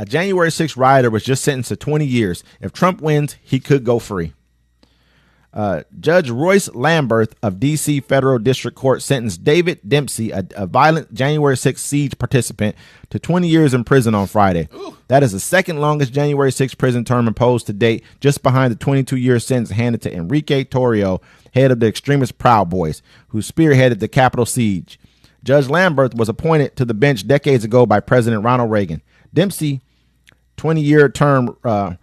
A January 6th rioter was just sentenced to 20 years. If Trump wins, he could go free. Judge Royce Lamberth of D.C. Federal District Court sentenced David Dempsey, a violent January 6th siege participant, to 20 years in prison on Friday. Ooh. That is the second longest January 6th prison term imposed to date, just behind the 22-year sentence handed to Enrique Tarrio, head of the extremist Proud Boys, who spearheaded the Capitol siege. Judge Lamberth was appointed to the bench decades ago by President Ronald Reagan. Dempsey, 20-year term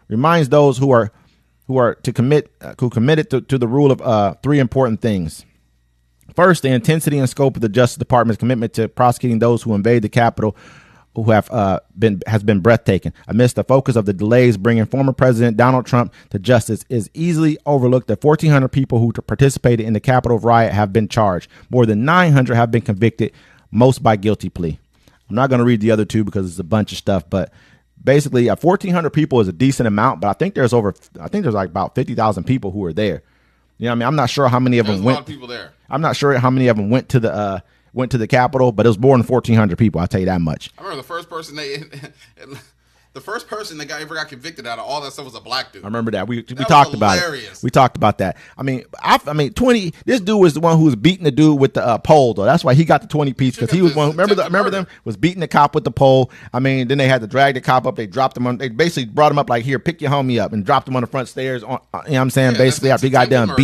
reminds those who committed to the rule of three important things. First, the intensity and scope of the Justice Department's commitment to prosecuting those who invade the Capitol who has been breathtaking. Amidst the focus of the delays bringing former President Donald Trump to justice is easily overlooked that 1,400 people who participated in the Capitol riot have been charged. More than 900 have been convicted, most by guilty plea. I'm not going to read the other two because it's a bunch of stuff, but basically, 1,400 people is a decent amount, but I think there's like about 50,000 people who are there. You know what I mean? I'm not sure how many of them went. A lot of people there. I'm not sure how many of them went to the Capitol, but it was more than 1,400 people. I'll tell you that much. I remember the first person that ever got convicted out of all that stuff was a black dude. I remember that. We talked about it. We talked about that. I mean, 20. This dude was the one who was beating the dude with the pole, though. That's why he got the 20 piece, because he was one. Remember them was beating the cop with the pole. I mean, then they had to drag the cop up. They dropped him on. They basically brought him up like, here, pick your homie up, and dropped him on the front stairs. You know what I'm saying? Yeah, basically, after he got done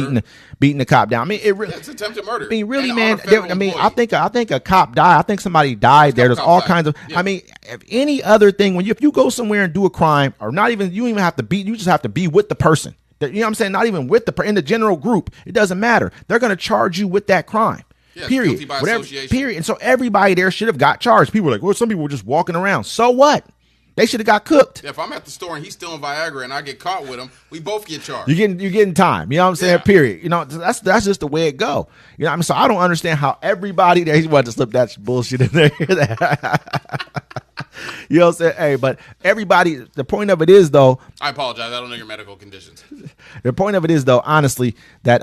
beating the cop down. I mean, it's attempted murder. I mean, really, man. I think a cop died. I think somebody died there. There's all kinds of. Yeah. I mean, if any other thing, if you go somewhere and do a crime, or not even, you don't even have to you just have to be with the person. You know what I'm saying? Not even with in the general group. It doesn't matter. They're going to charge you with that crime. Yeah, period. Guilty by Whatever. association. Period. And so everybody there should have got charged. People were like, well, some people were just walking around. So what? They should have got cooked. Yeah, if I'm at the store and he's stealing Viagra and I get caught with him, we both get charged. You're getting time. You know what I'm saying? Yeah. Period. You know, that's just the way it go. You know what I mean? So I don't understand how everybody there, he wanted to slip that bullshit in there. You know what I'm saying? Hey, but everybody, the point of it is, though. I apologize. I don't know your medical conditions. The point of it is, though, honestly, that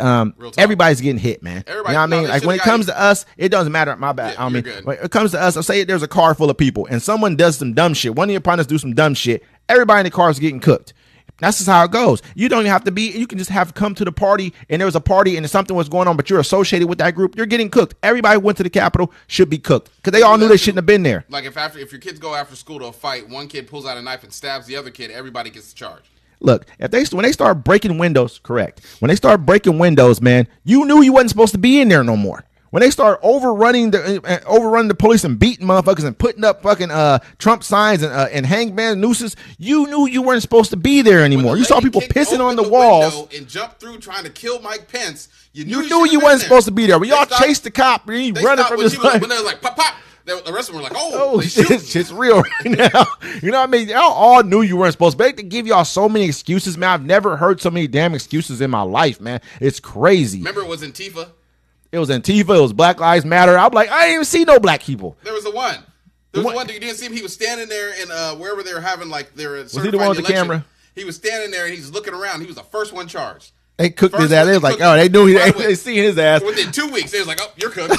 everybody's getting hit, man. Everybody, you know what I mean? Like when it comes to us, it doesn't matter. My bad. Yeah, I mean, when it comes to us, I'll say there's a car full of people and someone does some dumb shit. One of your partners do some dumb shit. Everybody in the car is getting cooked. That's just how it goes. You don't even have to be. You can just have come to the party, and there was a party, and something was going on, but you're associated with that group. You're getting cooked. Everybody who went to the Capitol should be cooked because they all knew they shouldn't have been there. Like if your kids go after school to a fight, one kid pulls out a knife and stabs the other kid, everybody gets charged. Look, when they start breaking windows, correct. When they start breaking windows, man, you knew you wasn't supposed to be in there no more. When they start overrunning the police and beating motherfuckers and putting up fucking Trump signs and hangman nooses, you knew you weren't supposed to be there anymore. You saw people pissing on the walls and jumped through trying to kill Mike Pence. You knew you wasn't supposed to be there. We all chased the cop and he running from his when they were like pop pop. The rest of them were like, oh shit's real right now. You know what I mean? Y'all all knew you weren't supposed to. They give y'all so many excuses, man. I've never heard so many damn excuses in my life, man. It's crazy. Remember, it was Antifa. It was Antifa. It was Black Lives Matter. I'm like, I didn't even see no black people. There was the one. There was the one dude, you didn't see him. He was standing there in wherever they were having like their was he the one with the camera? He was standing there and he's looking around. He was the first one charged. They cooked his ass. They was like, oh, they knew they seen his ass. Within 2 weeks, they was like, oh, you're cooked.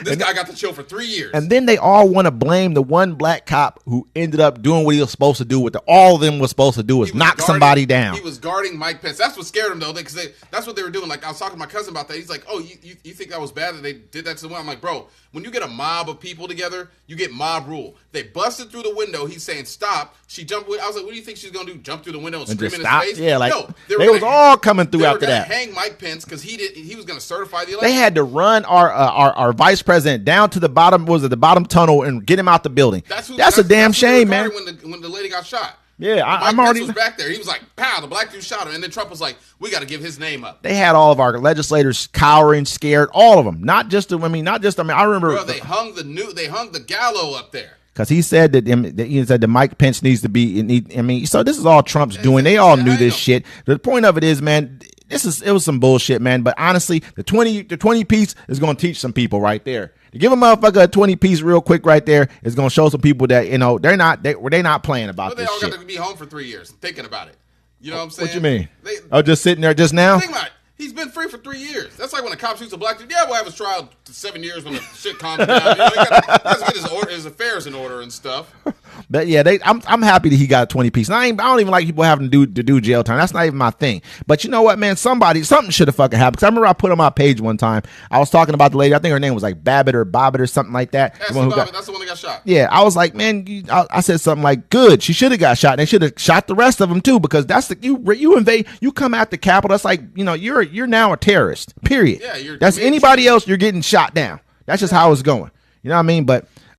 This guy got to chill for 3 years. And then they all want to blame the one black cop who ended up doing what he was supposed to do. All of them was supposed to do was knock somebody down. He was guarding Mike Pence. That's what scared him, though, because that's what they were doing. Like, I was talking to my cousin about that. He's like, oh, you think that was bad that they did that to someone? I'm like, bro, when you get a mob of people together, you get mob rule. They busted through the window. He's saying, stop. She jumped. I was like, what do you think she's going to do? Jump through the window and scream in his face? Yeah, like, no, they was all coming through after that. They were going to hang Mike Pence because he was going to certify the election. They had to run our vice president down to the bottom tunnel and get him out the building. That's a damn shame, man. When the lady got shot. Yeah, I'm already was back there. He was like, pow, the black dude shot him. And then Trump was like, we got to give his name up. They had all of our legislators cowering, scared, all of them. I remember. Bro, they hung the gallows up there. Because he said that Mike Pence needs to be. So this is all Trump's doing. They all knew this shit. The point of it is, man, it was some bullshit, man. But honestly, the 20 piece is going to teach some people right there. To give a motherfucker a 20 piece real quick right there is going to show some people that they're not playing about this shit. They all got to be home for 3 years thinking about it. You know what I'm saying? What you mean? Just sitting there just now? Think about it. He's been free for 3 years. That's like when a cop shoots a black dude. Yeah, we'll have his trial to 7 years when the shit calms down. He got to get his affairs in order and stuff. But yeah, I'm happy that he got a 20 piece. And I don't even like people having to do jail time. That's not even my thing. But you know what, man? Something should have fucking happened. Because I remember I put on my page one time. I was talking about the lady. I think her name was like Babbitt or Bobbit or something like that. That's the one that got shot. Yeah, I was like, man, I said something like, good. She should have got shot. They should have shot the rest of them too, because that's you invade. You come at the Capitol. That's like, you're now a terrorist. Period. Yeah, that's anybody else. You're getting shot down. That's just how it's going. You know what I mean? But